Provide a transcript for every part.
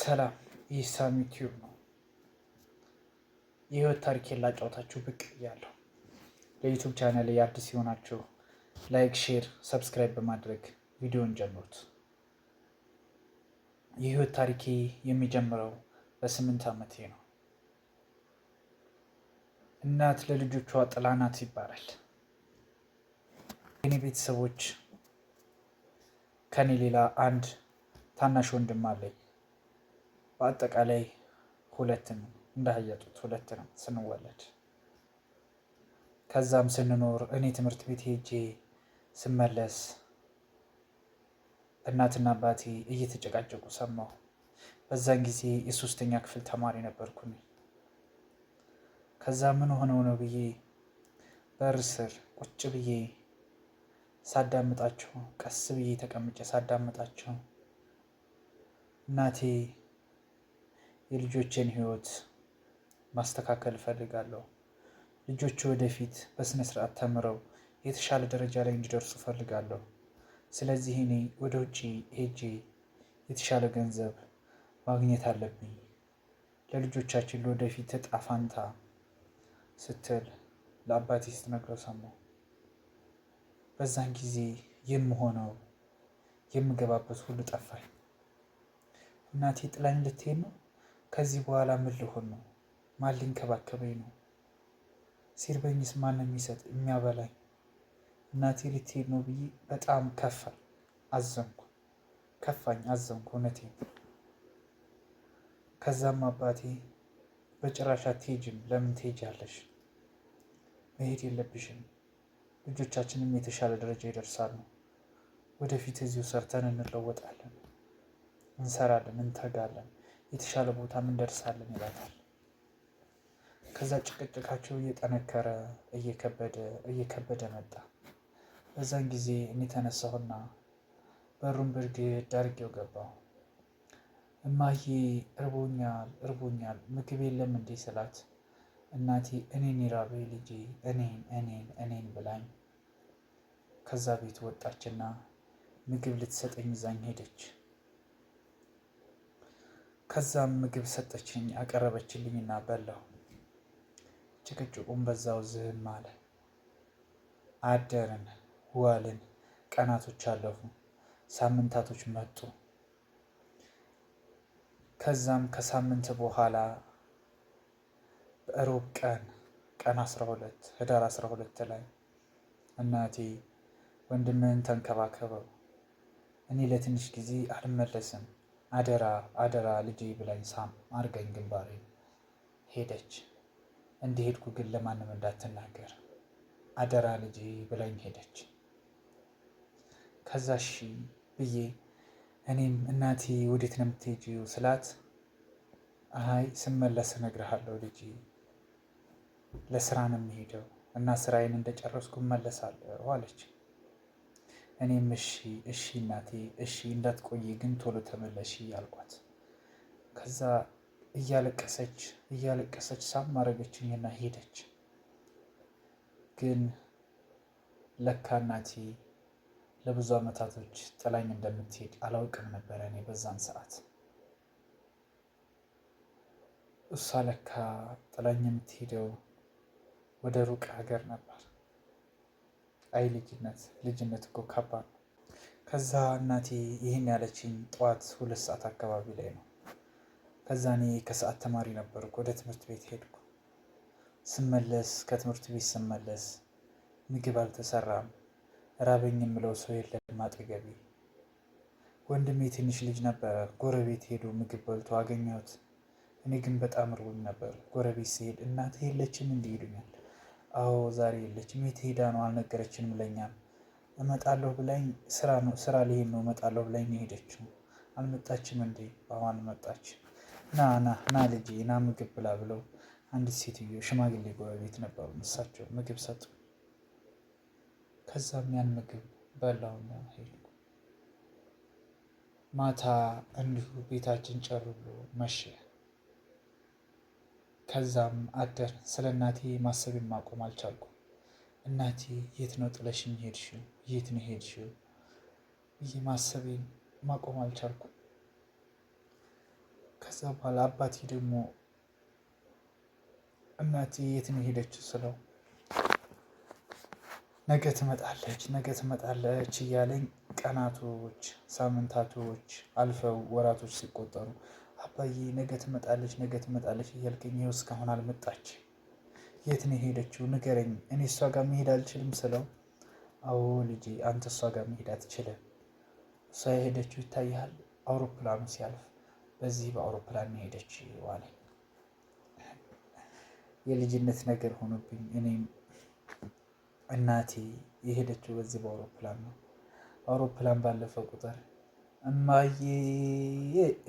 ሰላም፣ ይህ ሳሚ ቲዩብ ነው። የህይወት ታሪኬን ላጫውታችሁ ብቅ እያለሁ። ለዩቱብ ቻናል አዲስ ሲሆናችሁ ላይክ፣ ሼር፣ ሰብስክራይብ በማድረግ ቪዲዮን ጀምሩት። የህይወት ታሪኬ የሚጀምረው በ8 ዓመቴ ነው። እናት ለልጆቿ ጥላ ናት ይባላል። የኔ ቤተሰቦች ከኔ ሌላ አንድ ታናሽ ወንድም አለኝ። በአጠቃላይ ሁለት ነው፣ እንዳያጡት ሁለት ነው ስንወለድ። ከዛም ስንኖር እኔ ትምህርት ቤት ሄጄ ስመለስ እናትና አባቴ እየተጨቃጨቁ ሰማሁ። በዛን ጊዜ የ3ኛ ክፍል ተማሪ ነበርኩኝ። ከዛ ምን ሆነው ነው ብዬ በር ስር ቁጭ ብዬ ሳዳምጣቸው፣ ቀስ ብዬ ተቀምጬ ሳዳምጣቸው እናቴ የልጆቼን ህይወት ማስተካከል እፈልጋለሁ፣ ልጆች ወደፊት በስነ ስርዓት ተምረው የተሻለ ደረጃ ላይ እንዲደርሱ እፈልጋለሁ። ስለዚህ እኔ ወደ ውጭ ሄጄ የተሻለ ገንዘብ ማግኘት አለብኝ፣ ለልጆቻችን ለወደፊት እጣ ፋንታ ስትል ለአባቴ ስትነግረው ሰማሁ። በዛን ጊዜ የምሆነው የምገባበት ሁሉ ጠፋኝ። እናቴ ጥላኝ ልትሄድ ነው? ከዚህ በኋላ ምን ልሆን ነው? ማን ሊንከባከበኝ ነው? ሲርበኝስ ማን የሚሰጥ የሚያበላኝ? እናቴ ልትሄድ ነው ብዬ በጣም ከፋኝ፣ አዘንኩ፣ ከፋኝ፣ አዘንኩ እውነቴን። ከዛም አባቴ በጭራሽ አትሄጂም፣ ለምን ትሄጃለሽ? መሄድ የለብሽም፣ ልጆቻችንም የተሻለ ደረጃ ይደርሳሉ፣ ወደፊት እዚሁ ሰርተን እንለወጣለን፣ እንሰራለን፣ እንተጋለን፣ የተሻለ ቦታም እንደርሳለን ይላታል። ከዛ ጭቅጭቃቸው እየጠነከረ እየከበደ መጣ። በዛን ጊዜ እኔ ተነሳሁና በሩን ብርግድ አድርጌው ገባሁ። እማዬ እርቦኛል ምግብ የለም እንዴ ስላት፣ እናቴ እኔን የራበኝ ልጄ እኔን ብላኝ ከዛ ቤት ወጣችና ምግብ ልትሰጠኝ ይዛኝ ሄደች። ከዛም ምግብ ሰጠችኝ፣ አቀረበችልኝና በላሁ። ጭቅጭቁም በዛው ዝም አለ። አደርን፣ ዋልን፣ ቀናቶች አለፉ፣ ሳምንታቶች መጡ። ከዛም ከሳምንት በኋላ በእሮብ ቀን 12 ህዳር 12 ላይ እናቴ ወንድምህን ተንከባከበው፣ እኔ ለትንሽ ጊዜ አልመለስም፣ አደራ ልጄ ብላኝ ሳም አርገኝ ግንባሬ ሄደች። እንደሄድኩ ግን ለማንም እንዳትናገር አደራ ልጄ ብላኝ ሄደች። ከዛ እሺ ብዬ እኔም እናቴ ወዴት ነው የምትሄጂው ስላት፣ አይ ስመለስ እነግርሃለሁ ልጄ፣ ለስራ ነው የምሄደው እና ስራዬን እንደጨረስኩ እመለሳለሁ አለች። እኔም እሺ እናቴ እሺ፣ እንዳትቆይ ግን ቶሎ ተመለሺ አልኳት። ከዛ እያለቀሰች ሳም አረገችኝና ሄደች። ግን ለካ እናቴ ለብዙ ዓመታቶች ጥላኝ እንደምትሄድ አላውቅም ነበረ እኔ በዛን ሰዓት። እሷ ለካ ጥላኝ የምትሄደው ወደ ሩቅ ሀገር ነበር። አይ ልጅነት እኮ ከባድ ነው። ከዛ እናቴ ይህን ያለችኝ ጠዋት 2 ሰዓት አካባቢ ላይ ነው። ከዛ እኔ ከሰዓት ተማሪ ነበርኩ፣ ወደ ትምህርት ቤት ሄድኩ። ከትምህርት ቤት ስመለስ ምግብ አልተሰራም፣ ራበኝ የምለው ሰው የለም አጠገቤ። ወንድሜ ትንሽ ልጅ ነበረ፣ ጎረቤት ሄዶ ምግብ በልቶ አገኘሁት። እኔ ግን በጣም እርቦኝ ነበር። ጎረቤት ሲሄድ እናትህ የለችም እንዲህ ይሉኛል። አዎ ዛሬ የለችም፣ የት ሄዳ ነው አልነገረችንም ለኛም። እመጣለሁ ብላኝ ስራ ልሄድ ነው እመጣለሁ ብላኝ ነው የሄደችው። አልመጣችም እንዴ? አዎ አልመጣች። ና ልጄ ና ምግብ ብላ ብለው አንዲት ሴትዮ ሽማግሌ ጎረቤት ነበሩ፣ እሳቸው ምግብ ሰጡ። ከዛም ያን ምግብ በላውና ሄድኩ። ማታ እንዲሁ ቤታችን ጭር ብሎ መሸ። ከዛም አደር። ስለ እናቴ ማሰብን ማቆም አልቻልኩም። እናቴ የት ነው ጥለሽኝ ሄድሽው? የት ነው ሄድሽው ብዬ ማሰቤን ማቆም አልቻልኩም። ከዛ በኋላ አባቴ ደግሞ እናቴ የት ነው ሄደችው ስለው ነገ ትመጣለች ነገ ትመጣለች እያለኝ ቀናቶች ሳምንታቶች አልፈው ወራቶች ሲቆጠሩ አባዬ ነገ ትመጣለች እያልከኝ ይኸው እስካሁን አልመጣች። የት ነው የሄደችው ንገረኝ፣ እኔ እሷ ጋር መሄድ አልችልም ስለው አዎ ልጄ አንተ እሷ ጋር መሄድ አትችልም። እሷ የሄደችው ይታይሃል፣ አውሮፕላኑ ሲያልፍ በዚህ በአውሮፕላን ነው የሄደችው አለኝ። የልጅነት ነገር ሆኖብኝ እኔም እናቴ የሄደችው በዚህ በአውሮፕላን ነው። አውሮፕላን ባለፈ ቁጥር እማዬ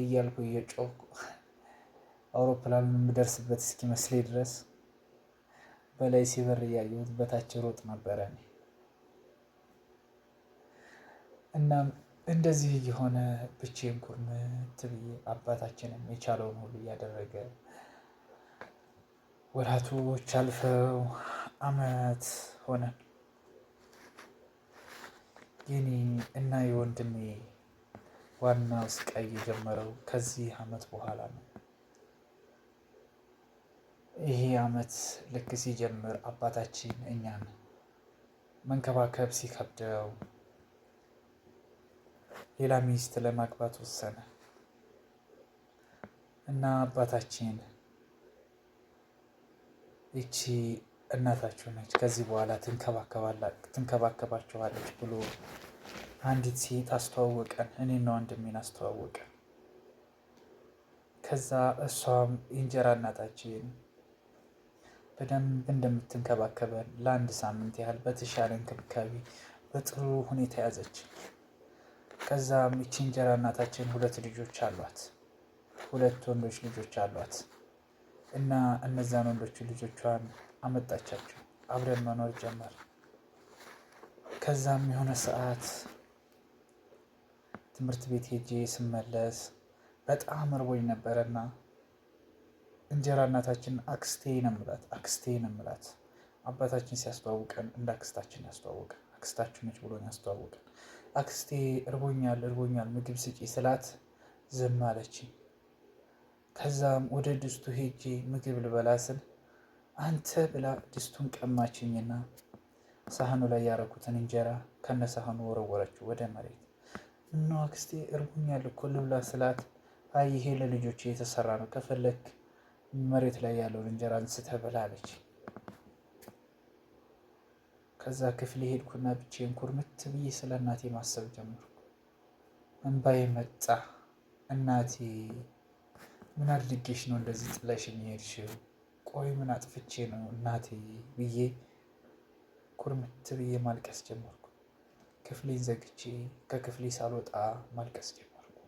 እያልኩ እየጮኩ አውሮፕላኑን የምደርስበት እስኪመስለኝ ድረስ በላይ ሲበር እያየሁት በታች ሮጥ ነበረ። እናም እንደዚህ እየሆነ ብቻዬን ኩርምት ብዬ አባታችንም የቻለውን ሁሉ እያደረገ ወራቶች አልፈው አመት ሆነ። የኔ እና የወንድሜ ዋናው ስቃይ የጀመረው ከዚህ አመት በኋላ ነው። ይሄ አመት ልክ ሲጀምር አባታችን እኛን መንከባከብ ሲከብደው ሌላ ሚስት ለማግባት ወሰነ እና አባታችን ይቺ እናታችሁ ነች፣ ከዚህ በኋላ ትንከባከባችኋለች ብሎ አንዲት ሴት አስተዋወቀን። እኔና ወንድሜን አስተዋወቀን። ከዛ እሷም የእንጀራ እናታችን በደንብ እንደምትንከባከበን ለአንድ ሳምንት ያህል በተሻለ እንክብካቤ በጥሩ ሁኔታ ያዘች። ከዛም ይቺ እንጀራ እናታችን ሁለት ልጆች አሏት፣ ሁለት ወንዶች ልጆች አሏት እና እነዛን ወንዶቹ ልጆቿን አመጣቻቸው። አብረን መኖር ጀመር። ከዛም የሆነ ሰዓት ትምህርት ቤት ሄጄ ስመለስ በጣም እርቦኝ ነበረና እንጀራ እናታችን አክስቴ ነው የምላት። አባታችን ሲያስተዋውቀን እንደ አክስታችን ያስተዋውቀን፣ አክስታችሁ ነች ብሎን ያስተዋውቀን። አክስቴ እርቦኛል ምግብ ስጪ ስላት ዝም አለችኝ። ከዛም ወደ ድስቱ ሄጄ ምግብ ልበላ ስል አንተ ብላ ድስቱን ቀማችኝና ሳህኑ ላይ ያረኩትን እንጀራ ከነ ሳህኑ ወረወረችው ወደ መሬት። ምነው አክስቴ እርቦኛል እኮ ልብላ ስላት አይ ይሄ ለልጆች የተሰራ ነው፣ ከፈለክ መሬት ላይ ያለውን እንጀራ አንስተህ ብላ አለች። ከዛ ክፍሌ ሄድኩና ብቻዬን ኩርምት ብዬ ስለ እናቴ ማሰብ ጀመርኩ። እንባዬ መጣ። እናቴ ምን አድርጌሽ ነው እንደዚህ ጥለሽኝ ሄድሽው? ቆይ ምን አጥፍቼ ነው እናቴ ብዬ ኩርምት ብዬ ማልቀስ ጀመርኩ። ክፍሌን ዘግቼ ከክፍሌ ሳልወጣ ማልቀስ ጀመርኩ።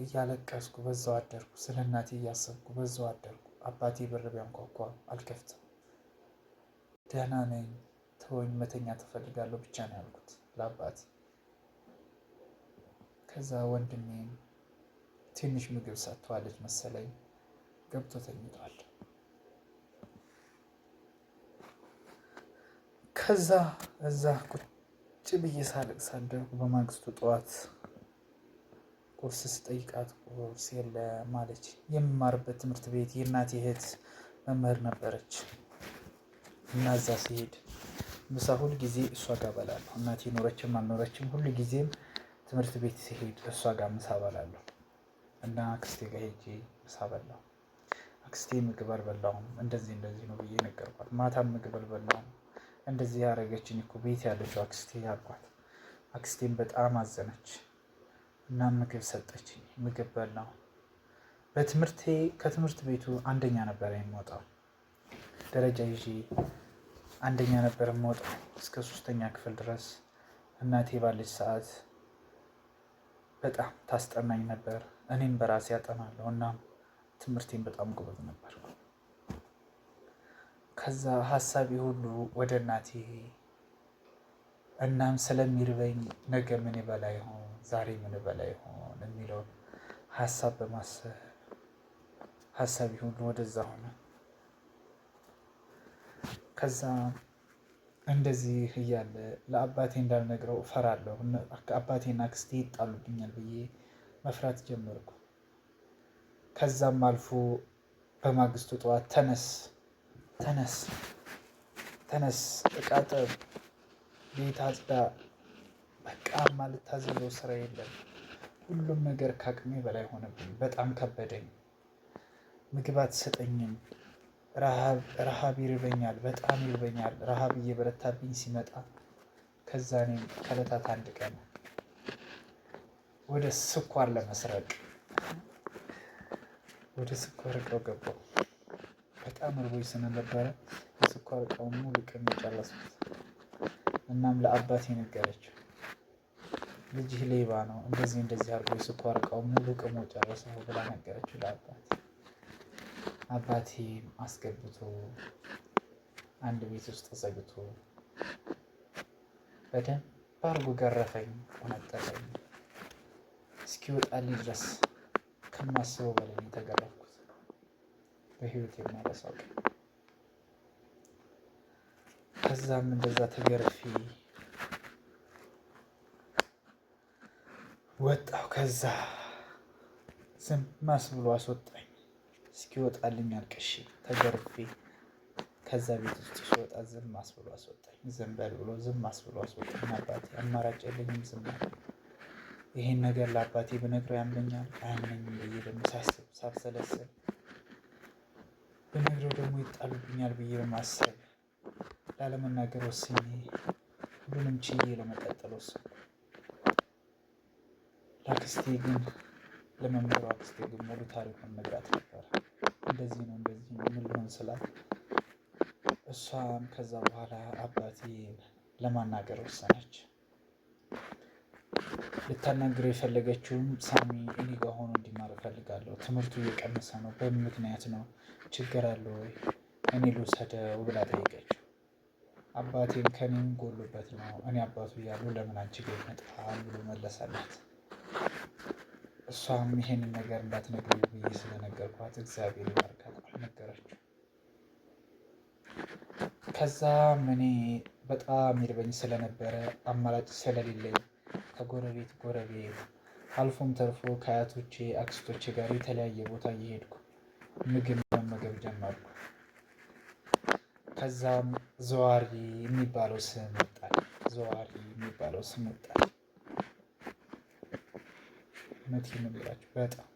እያለቀስኩ በዛው አደርኩ። ስለ እናቴ እያሰብኩ በዛው አደርኩ። አባቴ በር ቢያንኳኳ አልከፍትም። ደህና ነኝ ተወኝ፣ መተኛ ትፈልጋለሁ ብቻ ነው ያልኩት ለአባቴ። ከዛ ወንድሜም ትንሽ ምግብ ሰጥተዋለች መሰለኝ ገብቶ ተኝቷል። ከዛ እዛ ቁጭ ብዬ ሳለቅስ አደርኩ። በማግስቱ ጠዋት ቁርስ ስጠይቃት ቁርስ የለም አለች። የምማርበት ትምህርት ቤት የእናቴ እህት መምህር ነበረች እና እዛ ሲሄድ ምሳ ሁል ጊዜ እሷ ጋር በላለሁ። እናቴ ኖረችም አልኖረችም ሁል ጊዜም ትምህርት ቤት ሲሄድ እሷ ጋር ምሳ በላለሁ እና አክስቴ ጋር ሄጄ ምሳ በላሁ። አክስቴ ምግብ አልበላሁም እንደዚህ ነው ብዬ ነገርኳት። ማታም ምግብ አልበላሁም እንደዚህ ያደረገችኝ እኮ ቤት ያለችው አክስቴ አልኳት። አክስቴም በጣም አዘነች እና ምግብ ሰጠችኝ። ምግብ በላሁ። ከትምህርት ቤቱ አንደኛ ነበር የምወጣው። ደረጃ ይዤ አንደኛ ነበር የምወጣው እስከ 3ኛ ክፍል ድረስ። እናቴ ባለች ሰዓት በጣም ታስጠናኝ ነበር። እኔም በራሴ ያጠናለሁ እና ትምህርቴን በጣም ጎበዝ ነበር። ከዛ ሀሳቤ ሁሉ ወደ እናቴ። እናም ስለሚርበኝ ነገ ምን በላ ይሆን ዛሬ ምን በላ ይሆን የሚለውን ሀሳብ በማሰብ ሀሳቤ ሁሉ ወደዛ ሆነ። ከዛ እንደዚህ እያለ ለአባቴ እንዳልነግረው እፈራለሁ። አባቴና አክስቴ ይጣሉብኛል ብዬ መፍራት ጀመርኩ። ከዛም አልፎ በማግስቱ ጠዋት ተነስ ተነስ ተነስ፣ እቃ ጠብ፣ ቤት አጽዳ፣ በቃ ማለት ታዘዘው ስራ የለም። ሁሉም ነገር ከአቅሜ በላይ ሆነብኝ። በጣም ከበደኝ። ምግብ አትሰጠኝም። ረሃብ ይርበኛል፣ በጣም ይርበኛል። ረሃብ እየበረታብኝ ሲመጣ ከዛ እኔም ከዕለታት አንድ ቀን ወደ ስኳር ለመስረቅ ወደ ስኳር እቃው ገባሁ። በጣም እርቦኝ ስለነበረ የስኳር እቃውን ሙሉ ቅሜ ጨረስኩት። እናም ለአባቴ ነገረችው። ልጅህ ሌባ ነው፣ እንደዚህ አድርጎ የስኳር እቃውን ሙሉ ቅሞ ጨረሰው ብላ ነገረችው ለአባቴ። አባቴም አስገብቶ አንድ ቤት ውስጥ ተዘግቶ በደንብ አድርጎ ገረፈኝ፣ ቆነጠጠኝ። እስኪወጣልኝ ድረስ ከማስበው በላይ የተገረፍኩት በህይወት የማይረሳው ቀን። ከዛም እንደዛ ተገርፌ ወጣሁ። ከዛ ዝም ብሎ አስወጣኝ። እስኪወጣልኝ አልቅሼ ተገርፌ ከዛ ቤት ውስጥ ሲወጣ ዝም ብሎ አስወጣኝ። ዝም በል ብሎ ዝም ብሎ አስወጣኝ። አባቴ አማራጭ የለኝም፣ ዝም አለ። ይሄን ነገር ለአባቴ ብነግረው ያምነኛል አያምነኝም ብዬ ደግሞ ሳብሰለስል ብነግረው ደግሞ ይጣሉብኛል ብዬ በማሰብ ላለመናገር ወስኜ ሁሉንም ችዬ ለመቀጠል ወሰንኩ። ለመምህሯ አክስቴ ግን ሙሉ ታሪኩን ነግራት ነበር። እንደዚህ ነው ምን ሊሆን ስላት እሷም ከዛ በኋላ አባቴን ለማናገር ወሰነች። ልታናግረው የፈለገችውም ሳሚ እኔ ጋር ሆኖ እንዲማር እፈልጋለሁ፣ ትምህርቱ እየቀነሰ ነው፣ በምን ምክንያት ነው? ችግር አለ ወይ? እኔ ልውሰደው ብላ ጠይቀችው። አባቴን ከኔም ጎሎበት ነው፣ እኔ አባቱ እያሉ ለምን አንቺ ጋር ይመጣል ብሎ መለሰላት። እሷም ይሄንን ነገር እንዳትነግሪው ብዬ ስለነገርኳት እግዚአብሔር ይባርካት አልነገረችው። ከዛም እኔ በጣም ይርበኝ ስለነበረ አማራጭ ስለሌለኝ ከጎረቤት አልፎም ተርፎ ከአያቶቼ አክስቶቼ ጋር የተለያየ ቦታ እየሄድኩ ምግብ መመገብ ጀመርኩ። ከዛም ዘዋሪ የሚባለው ስም መጣል። እውነቴን ነው የምላችሁ፣ በጣም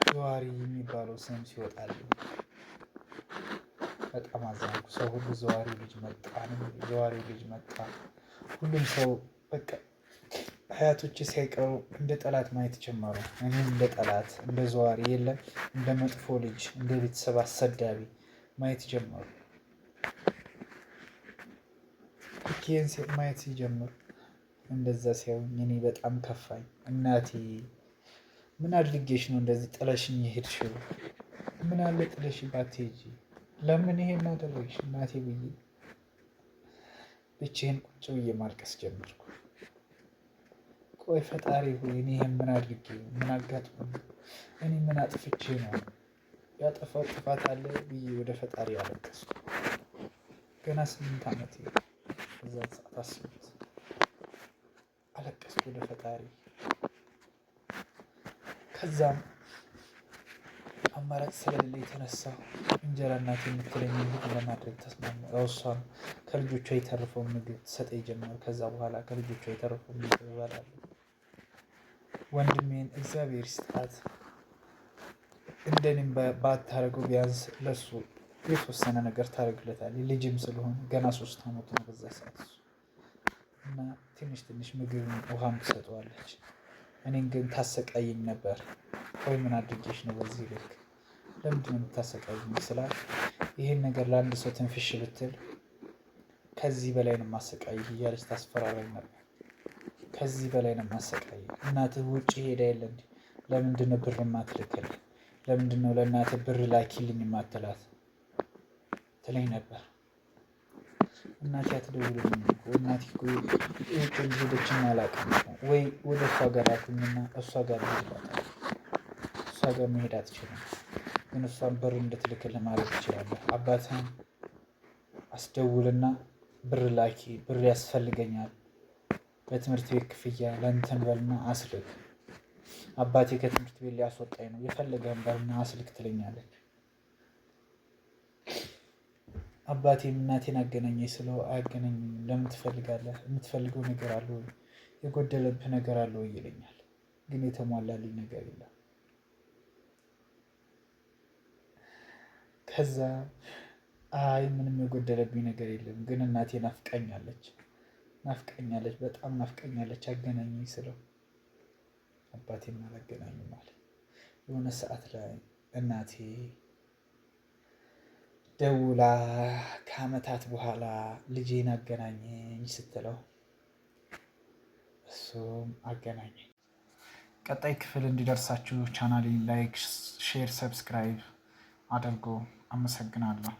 ዘዋሪ የሚባለው ስም ሲወጣልኝ በጣም አዘንኩ። ሰው ሁሉ ዘዋሪ ልጅ መጣ። ሁሉም ሰው በቃ አያቶቼ ሳይቀሩ እንደ ጠላት ማየት ጀመሩ። እኔም እንደ ጠላት፣ እንደ ዘዋሪ የለም እንደ መጥፎ ልጅ፣ እንደ ቤተሰብ አሰዳቢ ማየት ጀመሩ። ይህን ማየት ሲጀምሩ እንደዛ ሲያዩኝ እኔ በጣም ከፋኝ። እናቴ ምን አድርጌሽ ነው እንደዚህ ጥለሽኝ የሄድሽው? ምን አለ ጥለሽ ባትሄጂ? ለምን ይሄን አደረግሽ እናቴ ብዬ ብቻዬን ቁጭ ብዬ ማልቀስ ጀመርኩ። ቆይ ፈጣሪ ሆይ እኔ ይሄን ምን አድርጌ ምን አጋጥሞኝ እኔ ምን አጥፍቼ ነው ያጠፋው ጥፋት አለ ብዬ ወደ ፈጣሪ አለቀስኩ። ገና 8 ዓመቴ እዛ ሰዓት አስቡት። አለቀስኩ ወደ ፈጣሪ። ከዛም አማራጭ ስለሌለ የተነሳሁ እንጀራ እናቴ የምትለኝ ምግብ ለማድረግ ተስማማሁ። እሷም ከልጆቿ የተረፈው ምግብ ትሰጠኝ ጀመር። ከዛ በኋላ ከልጆቿ የተረፈው ምግብ እበላለሁ። ወንድሜን እግዚአብሔር ይስጣት፣ እንደኔም ባታደርገው ቢያንስ ለሱ የተወሰነ ነገር ታደርግለታለች። ልጅም ስለሆነ ገና 3 ዓመቱ ነው በዛ ሰዓት እና ትንሽ ምግብ ውሃም ትሰጠዋለች። እኔን ግን ታሰቃየኝ ነበር። ቆይ ምን አድርጌሽ ነው በዚህ ልክ ለምንድን ነው የምታሰቃየኝ ስላት ይሄን ነገር ለአንድ ሰው ትንፍሽ ብትል ከዚህ በላይ ነው ማሰቃይህ እያለች ታስፈራራኝ ነበር። ከዚህ በላይ ነው ማሰቃይህ። እናትህ ውጭ ሄዳ የለ እንዴ? ለምንድን ነው ብር የማትልክልህ? ለምንድን ነው ለእናትህ ብር ላኪልኝ የማትላት ትለኝ ነበር። እናቴ አትደውልልኝም እኮ እናቴ እኮ ውጭ ሄደችም አላውቅም ወይ ወደ እሷ ጋር ላኩኝና እሷ ጋር ሄድላታል። እሷ ጋር መሄድ አትችልም፣ ግን እሷን ብር እንድትልክልህ ማድረግ ትችላለህ። አባትህን አስደውልና ብር ላኪ፣ ብር ያስፈልገኛል ለትምህርት ቤት ክፍያ ለእንትን በልና አስልክ አባቴ ከትምህርት ቤት ሊያስወጣኝ ነው፣ የፈለገህን በልና ስልክ ትለኛለች። አባቴም እናቴን አገናኘኝ ስለው አያገናኝም። ለምን ትፈልጋለህ? የምትፈልገው ነገር አለ ወይ? የጎደለብህ ነገር አለ ወይ ይለኛል። ግን የተሟላልኝ ነገር የለም። ከዛ አይ ምንም የጎደለብኝ ነገር የለም፣ ግን እናቴ ናፍቀኛለች፣ በጣም ናፍቀኛለች፣ አገናኘኝ ስለው አባቴም አላገናኝም አለ። የሆነ ሰዓት ላይ እናቴ ደውላ ከዓመታት በኋላ ልጄን አገናኘኝ ስትለው እሱም አገናኘኝ። ቀጣይ ክፍል እንዲደርሳችሁ ቻናሌን ላይክ፣ ሼር፣ ሰብስክራይብ አድርጎ አመሰግናለሁ።